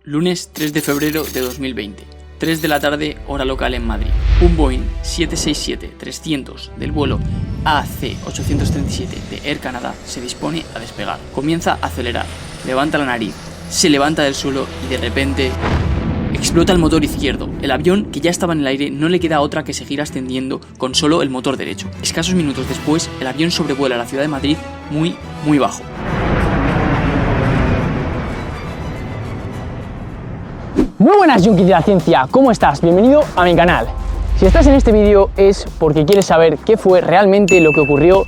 Lunes 3 de febrero de 2020, 3 de la tarde, hora local en Madrid. Un Boeing 767-300 del vuelo AC-837 de Air Canada se dispone a despegar. Comienza a acelerar, levanta la nariz, se levanta del suelo y de repente explota el motor izquierdo. El avión, que ya estaba en el aire, no le queda otra que seguir ascendiendo con solo el motor derecho. Escasos minutos después, el avión sobrevuela la ciudad de Madrid muy bajo. Muy buenas, junkies de la ciencia, ¿cómo estás? Bienvenido a mi canal. Si estás en este vídeo es porque quieres saber qué fue realmente lo que ocurrió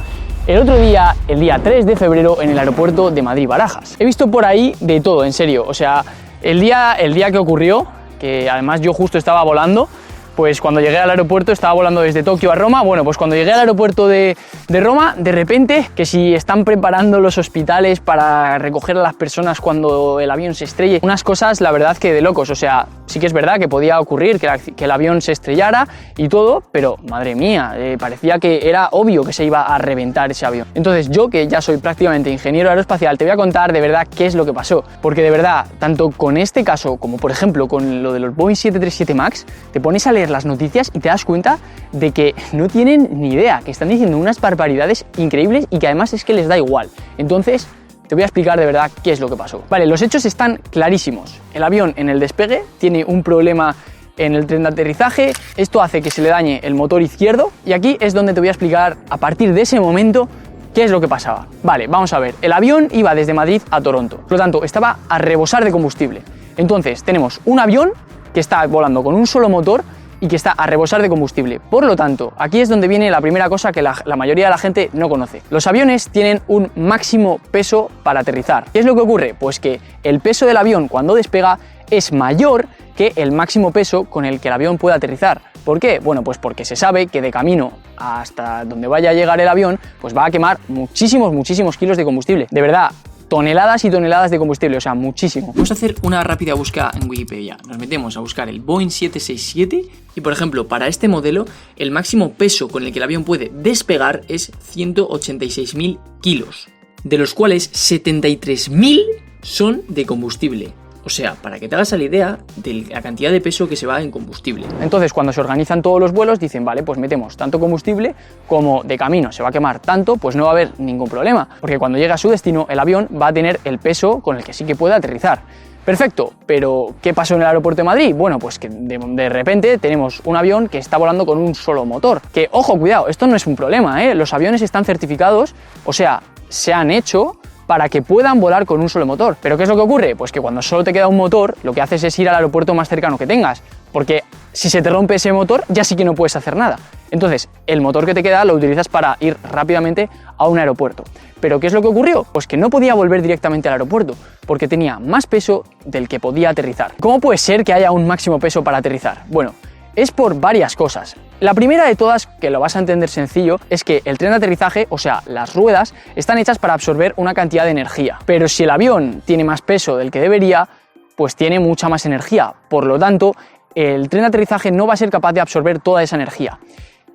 el otro día, el día 3 de febrero, en el aeropuerto de Madrid-Barajas. He visto por ahí de todo, en serio, o sea, el día que ocurrió, que además yo justo estaba volando, pues cuando llegué al aeropuerto estaba volando desde Tokio a Roma. Bueno, pues cuando llegué al aeropuerto de Roma, de repente, que si están preparando los hospitales para recoger a las personas cuando el avión se estrelle, unas cosas, la verdad, que de locos. O sea, sí que es verdad que podía ocurrir que el avión se estrellara y todo, pero madre mía, parecía que era obvio que se iba a reventar ese avión. Entonces yo, que ya soy prácticamente ingeniero aeroespacial, te voy a contar de verdad qué es lo que pasó, porque de verdad, tanto con este caso como por ejemplo con lo de los Boeing 737 MAX, te pones a leer las noticias y te das cuenta de que no tienen ni idea, que están diciendo unas barbaridades increíbles y que además es que les da igual. Entonces te voy a explicar de verdad qué es lo que pasó. Vale, los hechos están clarísimos. El avión en el despegue tiene un problema en el tren de aterrizaje, esto hace que se le dañe el motor izquierdo y aquí es donde te voy a explicar a partir de ese momento qué es lo que pasaba. Vale, vamos a ver, el avión iba desde Madrid a Toronto, por lo tanto estaba a rebosar de combustible. Entonces tenemos un avión que está volando con un solo motor y que está a rebosar de combustible. Por lo tanto, aquí es donde viene la primera cosa que la mayoría de la gente no conoce. Los aviones tienen un máximo peso para aterrizar. ¿Qué es lo que ocurre? Pues que el peso del avión cuando despega es mayor que el máximo peso con el que el avión puede aterrizar. ¿Por qué? Bueno, pues porque se sabe que de camino hasta donde vaya a llegar el avión, pues va a quemar muchísimos kilos de combustible. De verdad, toneladas y toneladas de combustible, o sea, muchísimo. Vamos a hacer una rápida búsqueda en Wikipedia. Nos metemos a buscar el Boeing 767 y, por ejemplo, para este modelo, el máximo peso con el que el avión puede despegar es 186.000 kilos, de los cuales 73.000 son de combustible. O sea, para que te hagas la idea de la cantidad de peso que se va en combustible. Entonces, cuando se organizan todos los vuelos, dicen, vale, pues metemos tanto combustible, como de camino se va a quemar tanto, pues no va a haber ningún problema, porque cuando llegue a su destino, el avión va a tener el peso con el que sí que puede aterrizar. Perfecto, pero ¿qué pasó en el aeropuerto de Madrid? Bueno, pues que de repente tenemos un avión que está volando con un solo motor. Que, ojo, cuidado, esto no es un problema, ¿eh? Los aviones están certificados, o sea, se han hecho para que puedan volar con un solo motor. ¿Pero qué es lo que ocurre? Pues que cuando solo te queda un motor, lo que haces es ir al aeropuerto más cercano que tengas, porque si se te rompe ese motor, ya sí que no puedes hacer nada. Entonces, el motor que te queda lo utilizas para ir rápidamente a un aeropuerto. ¿Pero qué es lo que ocurrió? Pues que no podía volver directamente al aeropuerto, porque tenía más peso del que podía aterrizar. ¿Cómo puede ser que haya un máximo peso para aterrizar? Bueno, es por varias cosas. La primera de todas, que lo vas a entender sencillo, es que el tren de aterrizaje, o sea, las ruedas, están hechas para absorber una cantidad de energía. Pero si el avión tiene más peso del que debería, pues tiene mucha más energía. Por lo tanto, el tren de aterrizaje no va a ser capaz de absorber toda esa energía.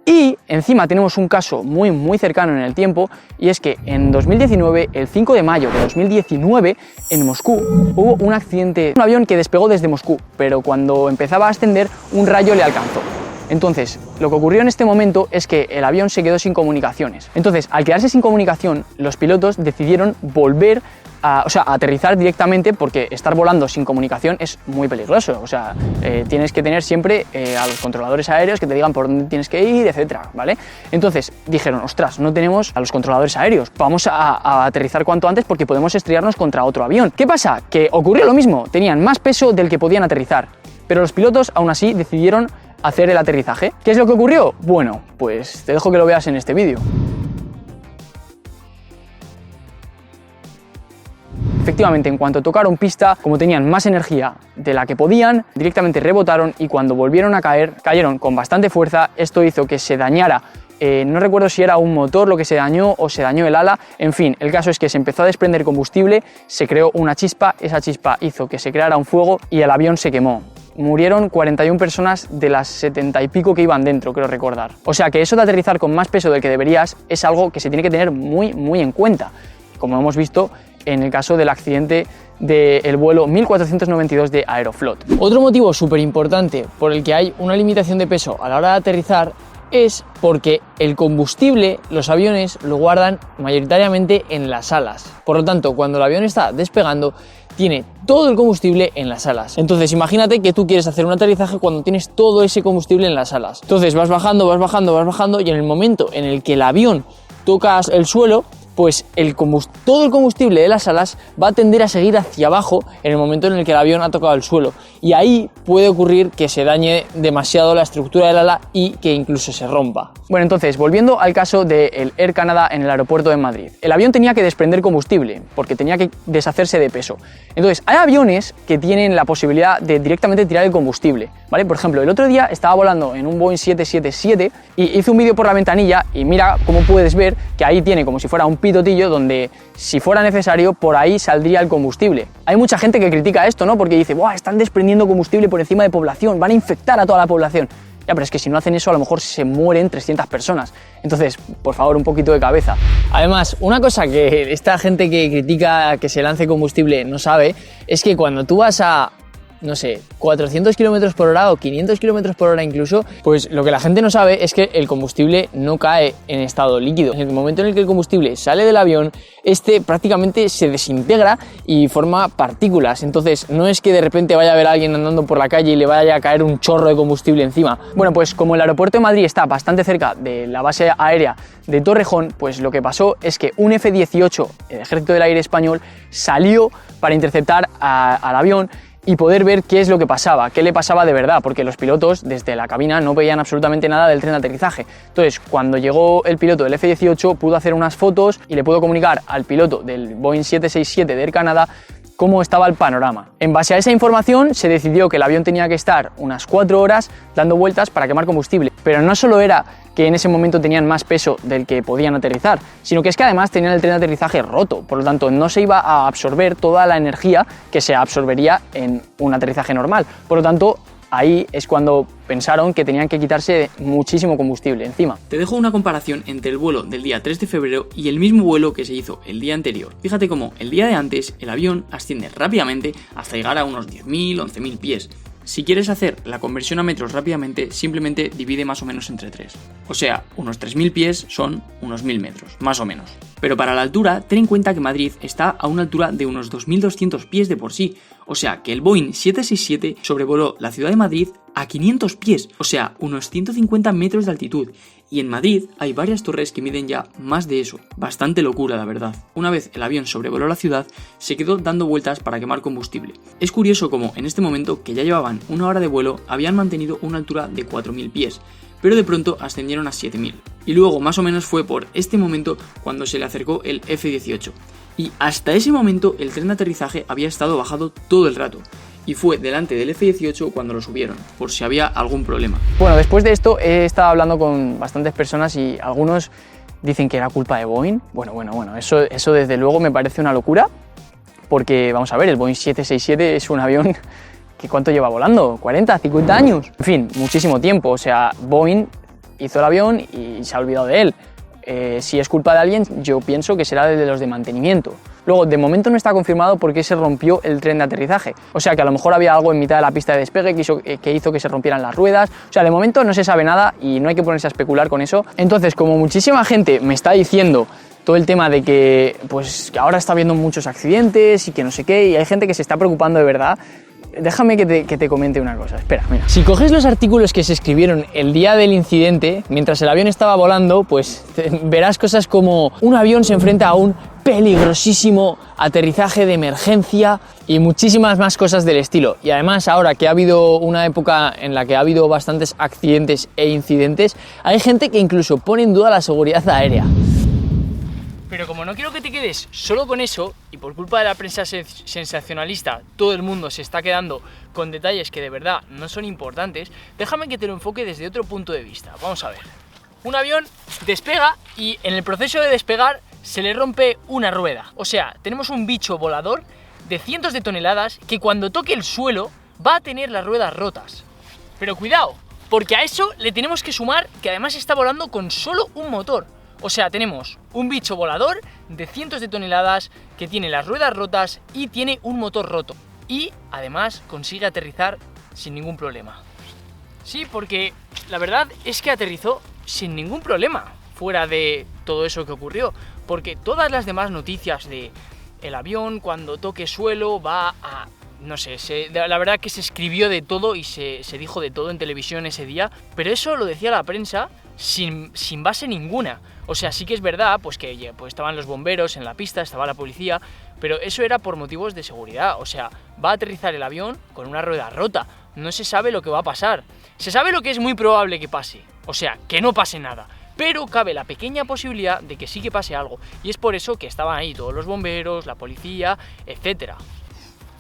Y encima tenemos un caso muy cercano en el tiempo, y es que en 2019, el 5 de mayo de 2019, en Moscú, hubo un accidente, un avión que despegó desde Moscú, pero cuando empezaba a ascender, un rayo le alcanzó. Entonces, lo que ocurrió en este momento es que el avión se quedó sin comunicaciones. Entonces, al quedarse sin comunicación, los pilotos decidieron volver a aterrizar directamente, porque estar volando sin comunicación es muy peligroso. O sea, tienes que tener siempre a los controladores aéreos que te digan por dónde tienes que ir, etcétera, ¿vale? Entonces dijeron, ostras, no tenemos a los controladores aéreos, vamos a aterrizar cuanto antes porque podemos estrellarnos contra otro avión. ¿Qué pasa? Que ocurrió lo mismo, tenían más peso del que podían aterrizar, pero los pilotos aún así decidieron hacer el aterrizaje. ¿Qué es lo que ocurrió? Bueno, pues te dejo que lo veas en este vídeo. Efectivamente, en cuanto tocaron pista, como tenían más energía de la que podían, directamente rebotaron y cuando volvieron a caer, cayeron con bastante fuerza. Esto hizo que se dañara, no recuerdo si era un motor lo que se dañó o se dañó el ala. En fin, el caso es que se empezó a desprender combustible, se creó una chispa, esa chispa hizo que se creara un fuego y el avión se quemó. Murieron 41 personas de las 70 y pico que iban dentro, creo recordar. O sea que eso de aterrizar con más peso del que deberías es algo que se tiene que tener muy en cuenta. Como hemos visto, en el caso del accidente del vuelo 1492 de Aeroflot. Otro motivo súper importante por el que hay una limitación de peso a la hora de aterrizar es porque el combustible los aviones lo guardan mayoritariamente en las alas. Por lo tanto, cuando el avión está despegando, tiene todo el combustible en las alas. Entonces imagínate que tú quieres hacer un aterrizaje cuando tienes todo ese combustible en las alas. Entonces vas bajando, vas bajando, vas bajando, y en el momento en el que el avión toca el suelo, pues todo el combustible de las alas va a tender a seguir hacia abajo en el momento en el que el avión ha tocado el suelo, y ahí puede ocurrir que se dañe demasiado la estructura del ala y que incluso se rompa. Bueno, entonces, volviendo al caso del Air Canada en el aeropuerto de Madrid, el avión tenía que desprender combustible porque tenía que deshacerse de peso. Entonces, hay aviones que tienen la posibilidad de directamente tirar el combustible, ¿vale? Por ejemplo, el otro día estaba volando en un Boeing 777 y hice un vídeo por la ventanilla, y mira cómo puedes ver que ahí tiene como si fuera un pitotillo donde, si fuera necesario, por ahí saldría el combustible. Hay mucha gente que critica esto, ¿no? Porque dice, ¡buah! Están desprendiendo combustible por encima de población, van a infectar a toda la población. Ya, pero es que si no hacen eso, a lo mejor se mueren 300 personas. Entonces, por favor, un poquito de cabeza. Además, una cosa que esta gente que critica que se lance combustible no sabe es que cuando tú vas a, no sé, 400 km por hora o 500 km por hora incluso, pues lo que la gente no sabe es que el combustible no cae en estado líquido. En el momento en el que el combustible sale del avión, este prácticamente se desintegra y forma partículas. Entonces no es que de repente vaya a haber alguien andando por la calle y le vaya a caer un chorro de combustible encima. Bueno, pues como el aeropuerto de Madrid está bastante cerca de la base aérea de Torrejón, pues lo que pasó es que un F-18, el Ejército del Aire Español, salió para interceptar al avión y poder ver qué es lo que pasaba, qué le pasaba de verdad, porque los pilotos desde la cabina no veían absolutamente nada del tren de aterrizaje. Entonces, cuando llegó el piloto del F-18, pudo hacer unas fotos y le pudo comunicar al piloto del Boeing 767 de Air Canada cómo estaba el panorama. En base a esa información se decidió que el avión tenía que estar unas 4 horas dando vueltas para quemar combustible, pero no solo era que en ese momento tenían más peso del que podían aterrizar, sino que es que además tenían el tren de aterrizaje roto, por lo tanto no se iba a absorber toda la energía que se absorbería en un aterrizaje normal. Por lo tanto, ahí es cuando pensaron que tenían que quitarse muchísimo combustible encima. Te dejo una comparación entre el vuelo del día 3 de febrero y el mismo vuelo que se hizo el día anterior. Fíjate cómo el día de antes el avión asciende rápidamente hasta llegar a unos 10.000, 11.000 pies. Si quieres hacer la conversión a metros rápidamente, simplemente divide más o menos entre 3. O sea, unos 3.000 pies son unos 1.000 metros, más o menos. Pero para la altura, ten en cuenta que Madrid está a una altura de unos 2.200 pies de por sí. O sea, que el Boeing 767 sobrevoló la ciudad de Madrid a 500 pies, o sea, unos 150 metros de altitud. Y en Madrid hay varias torres que miden ya más de eso. Bastante locura, la verdad. Una vez el avión sobrevoló la ciudad, se quedó dando vueltas para quemar combustible. Es curioso como en este momento, que ya llevaban una hora de vuelo, habían mantenido una altura de 4.000 pies, pero de pronto ascendieron a 7.000. Y luego, más o menos, fue por este momento cuando se le acercó el F-18. Y hasta ese momento el tren de aterrizaje había estado bajado todo el rato. Y fue delante del F-18 cuando lo subieron, por si había algún problema. Bueno, después de esto he estado hablando con bastantes personas y algunos dicen que era culpa de Boeing. Bueno, eso desde luego me parece una locura, porque vamos a ver, el Boeing 767 es un avión que ¿cuánto lleva volando? ¿40, 50 años? En fin, muchísimo tiempo. O sea, Boeing hizo el avión y se ha olvidado de él. Si es culpa de alguien, yo pienso que será de los de mantenimiento. Luego, de momento no está confirmado por qué se rompió el tren de aterrizaje. O sea, que a lo mejor había algo en mitad de la pista de despegue que hizo que se rompieran las ruedas. O sea, de momento no se sabe nada y no hay que ponerse a especular con eso. Entonces, como muchísima gente me está diciendo todo el tema de que, pues, que ahora está habiendo muchos accidentes y que no sé qué, y hay gente que se está preocupando de verdad, déjame que te comente una cosa. Espera, mira. Si coges los artículos que se escribieron el día del incidente, mientras el avión estaba volando, pues verás cosas como un avión se enfrenta a un peligrosísimo aterrizaje de emergencia y muchísimas más cosas del estilo. Y además, ahora que ha habido una época en la que ha habido bastantes accidentes e incidentes, hay gente que incluso pone en duda la seguridad aérea. Pero como no quiero que te quedes solo con eso, y por culpa de la prensa sensacionalista todo el mundo se está quedando con detalles que de verdad no son importantes, déjame que te lo enfoque desde otro punto de vista. Vamos a ver. Un avión despega y en el proceso de despegar se le rompe una rueda. O sea, tenemos un bicho volador de cientos de toneladas que cuando toque el suelo va a tener las ruedas rotas. Pero cuidado, porque a eso le tenemos que sumar que además está volando con solo un motor. O sea, tenemos un bicho volador de cientos de toneladas que tiene las ruedas rotas y tiene un motor roto. Y además consigue aterrizar sin ningún problema. Sí, porque la verdad es que aterrizó sin ningún problema, fuera de todo eso que ocurrió. Porque todas las demás noticias de el avión cuando toque suelo va a... no sé, la verdad que se escribió de todo y se dijo de todo en televisión ese día, pero eso lo decía la prensa sin base ninguna. O sea, sí que es verdad pues que pues estaban los bomberos en la pista, estaba la policía, pero eso era por motivos de seguridad. O sea, va a aterrizar el avión con una rueda rota, no se sabe lo que va a pasar. Se sabe lo que es muy probable que pase, o sea, que no pase nada, pero cabe la pequeña posibilidad de que sí que pase algo, y es por eso que estaban ahí todos los bomberos, la policía, etcétera.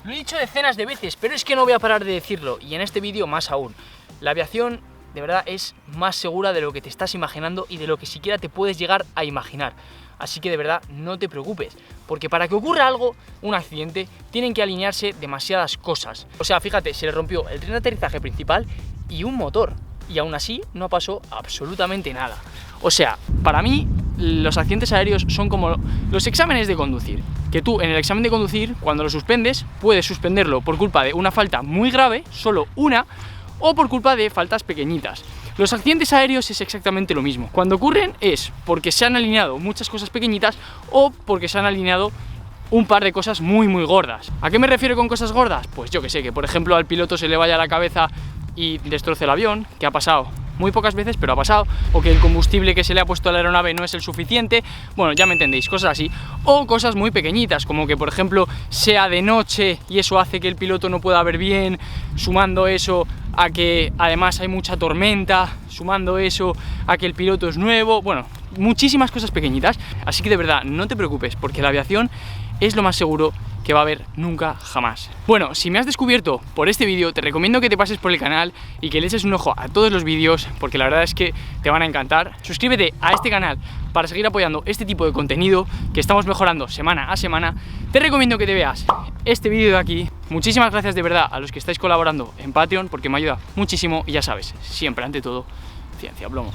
Lo he dicho decenas de veces, pero es que no voy a parar de decirlo, y en este vídeo más aún. La aviación de verdad es más segura de lo que te estás imaginando y de lo que siquiera te puedes llegar a imaginar. Así que de verdad no te preocupes, porque para que ocurra algo, un accidente, tienen que alinearse demasiadas cosas. O sea, fíjate, se le rompió el tren de aterrizaje principal y un motor, y aún así no pasó absolutamente nada. O sea, para mí los accidentes aéreos son como los exámenes de conducir, que tú en el examen de conducir, cuando lo suspendes, puedes suspenderlo por culpa de una falta muy grave, solo una, o por culpa de faltas pequeñitas. Los accidentes aéreos es exactamente lo mismo. Cuando ocurren es porque se han alineado muchas cosas pequeñitas o porque se han alineado un par de cosas muy gordas. ¿A qué me refiero con cosas gordas? Pues yo que sé, que por ejemplo al piloto se le vaya la cabeza y destroce el avión, que ha pasado muy pocas veces, pero ha pasado, o que el combustible que se le ha puesto a la aeronave no es el suficiente, bueno, ya me entendéis, cosas así, o cosas muy pequeñitas, como que por ejemplo sea de noche y eso hace que el piloto no pueda ver bien, sumando eso a que además hay mucha tormenta, sumando eso a que el piloto es nuevo, bueno, muchísimas cosas pequeñitas, así que de verdad no te preocupes, porque la aviación es lo más seguro que va a haber nunca jamás. Bueno, si me has descubierto por este vídeo, te recomiendo que te pases por el canal y que le eches un ojo a todos los vídeos, porque la verdad es que te van a encantar. Suscríbete a este canal para seguir apoyando este tipo de contenido que estamos mejorando semana a semana. Te recomiendo que te veas este vídeo de aquí. Muchísimas gracias de verdad a los que estáis colaborando en Patreon, porque me ayuda muchísimo y ya sabes, siempre ante todo, ciencia plomo.